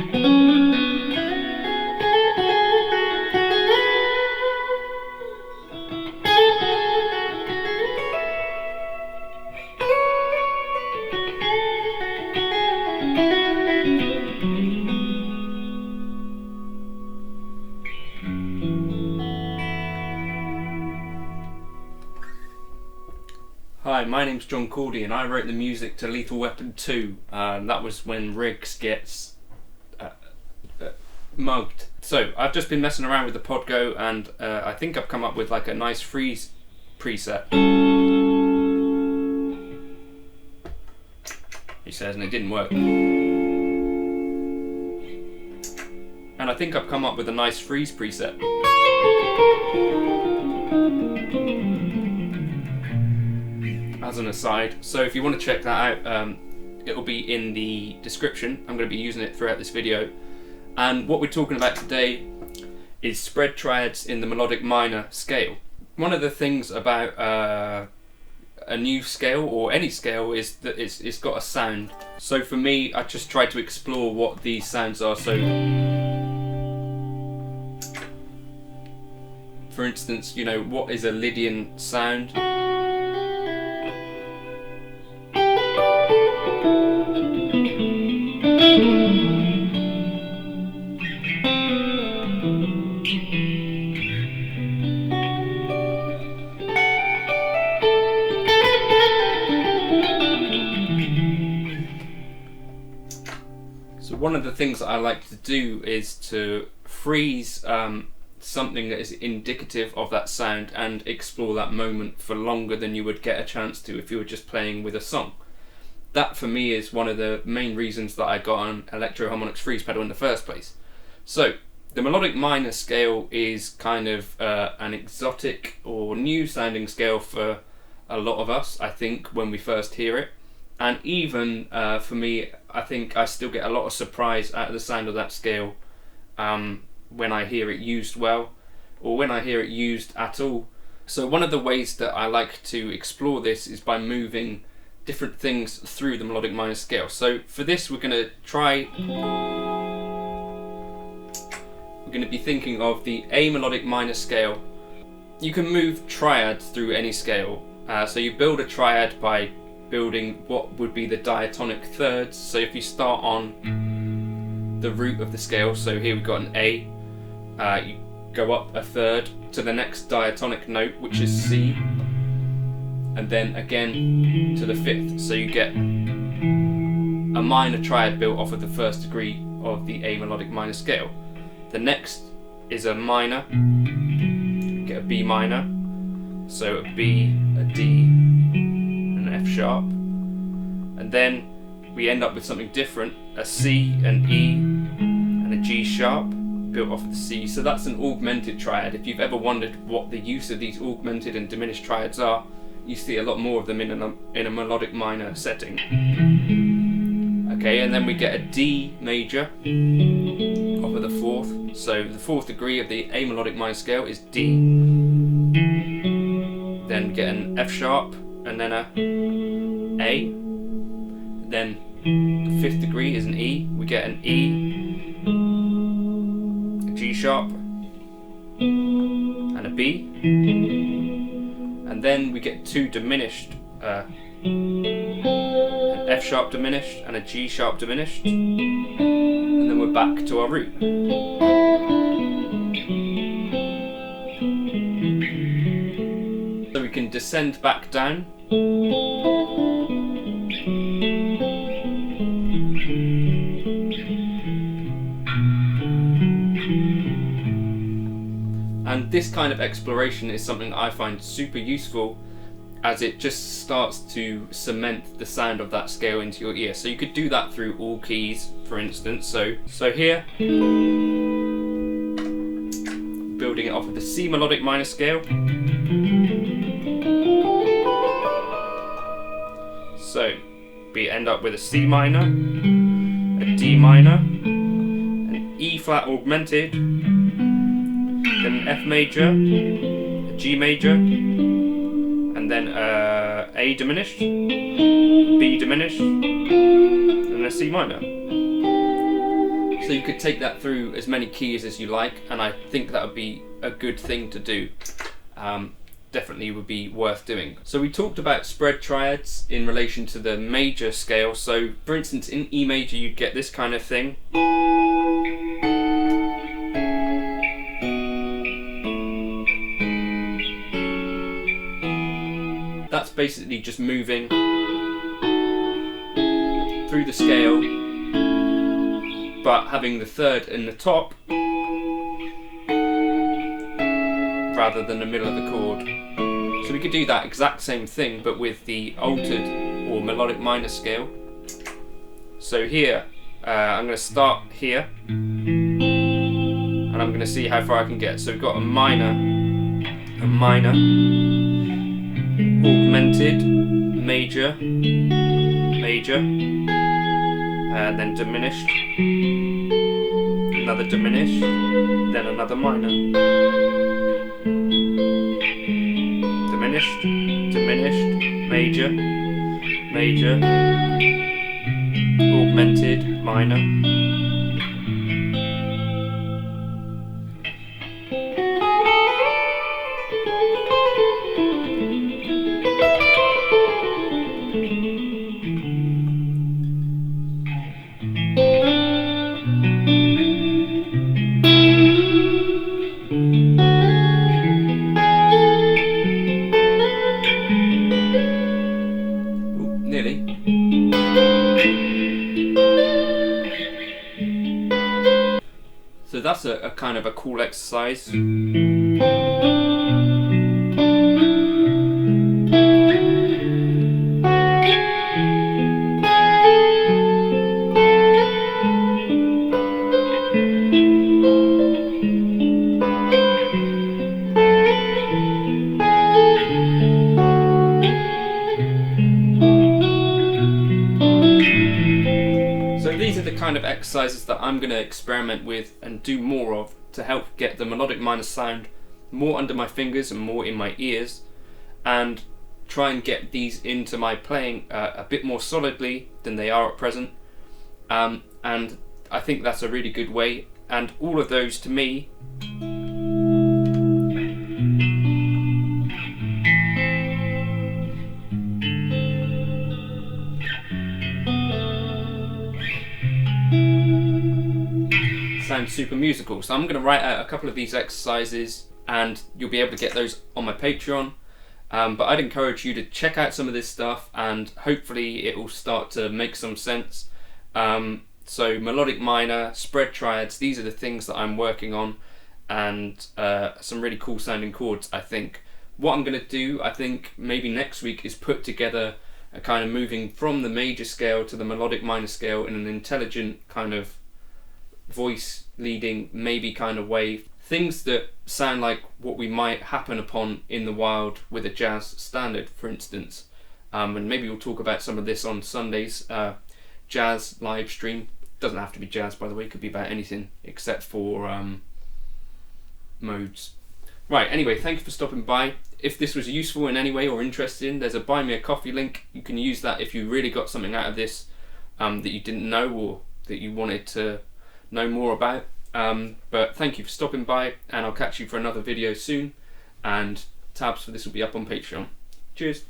Hi, my name's Cordy and I wrote the music to Lethal Weapon 2. That was when Riggs gets mugged. So I've just been messing around with the Podgo and I think I've come up with like a nice freeze preset. He says, and it didn't work. And I think I've come up with a nice freeze preset. As an aside, so if you want to check that out, it'll be in the description. I'm going to be using it throughout this video. And what we're talking about today is spread triads in the melodic minor scale. One of the things about a new scale, or any scale, is that it's got a sound. So for me, I just tried to explore what these sounds are. So for instance, you know, what is a Lydian sound? So one of the things that I like to do is to freeze something that is indicative of that sound and explore that moment for longer than you would get a chance to if you were just playing with a song. That for me is one of the main reasons that I got an Electro Harmonics freeze pedal in the first place. So the melodic minor scale is kind of an exotic or new sounding scale for a lot of us, I think, when we first hear it. And even for me, I think I still get a lot of surprise out of the sound of that scale when I hear it used well, or when I hear it used at all. So one of the ways that I like to explore this is by moving different things through the melodic minor scale. So for this, we're going to be thinking of the A melodic minor scale. You can move triads through any scale. So you build a triad by building what would be the diatonic thirds. So if you start on the root of the scale, so here we've got an A, you go up a third to the next diatonic note, which is C, and then again to the fifth. So you get a minor triad built off of the first degree of the A melodic minor scale. The next is a minor, get a B minor, so a B, a D, and an F sharp, and then we end up with something different, a C, an E, and a G sharp built off of the C. So that's an augmented triad. If you've ever wondered what the use of these augmented and diminished triads are, you see a lot more of them in a melodic minor setting. Okay, and then we get a D major off of the fourth. So the fourth degree of the A melodic minor scale is D. Then we get an F sharp, and then a A. Then the fifth degree is an E. We get an E, a G sharp, and a B. And then we get two diminished, an F sharp diminished and a G sharp diminished. And then we're back to our root. So we can descend back down. And this kind of exploration is something I find super useful, as it just starts to cement the sound of that scale into your ear. So you could do that through all keys, for instance. So here, building it off of the C melodic minor scale. So we end up with a C minor, a D minor, an E flat augmented, then an F major, a G major, and then A diminished, B diminished, and a C minor. So So you could take that through as many keys as you like, and I think that would be a good thing to do. Definitely would be worth doing. So we talked about spread triads in relation to the major scale. So for instance, in E major you'd get this kind of thing. That's basically just moving through the scale, but having the third in the top rather than the middle of the chord. So we could do that exact same thing, but with the altered or melodic minor scale. So here, I'm going to start here, and I'm going to see how far I can get. So we've got a minor, augmented, major, major, and then diminished, another diminished, then another minor. Diminished, diminished, major, major, augmented, minor. Nearly. So that's a kind of a cool exercise. So these are the kind of exercises that I'm going to experiment with and do more of to help get the melodic minor sound more under my fingers and more in my ears, and try and get these into my playing a bit more solidly than they are at present. And I think that's a really good way, and all of those to me sounds super musical. So I'm going to write out a couple of these exercises, and you'll be able to get those on my Patreon. But I'd encourage you to check out some of this stuff, and hopefully it will start to make some sense. So melodic minor, spread triads, these are the things that I'm working on, and some really cool sounding chords, I think. What I'm going to do, I think maybe next week, is put together a kind of moving from the major scale to the melodic minor scale in an intelligent kind of voice leading maybe kind of way. Things that sound like what we might happen upon in the wild with a jazz standard, for instance. And maybe we'll talk about some of this on Sunday's jazz live stream. Doesn't have to be jazz, by the way, it could be about anything except for modes. Right, anyway, thank you for stopping by. If this was useful in any way or interesting, there's a buy me a coffee link. You can use that if you really got something out of this that you didn't know, or that you wanted to know more about. But thank you for stopping by, and I'll catch you for another video soon, and tabs for this will be up on Patreon. Cheers.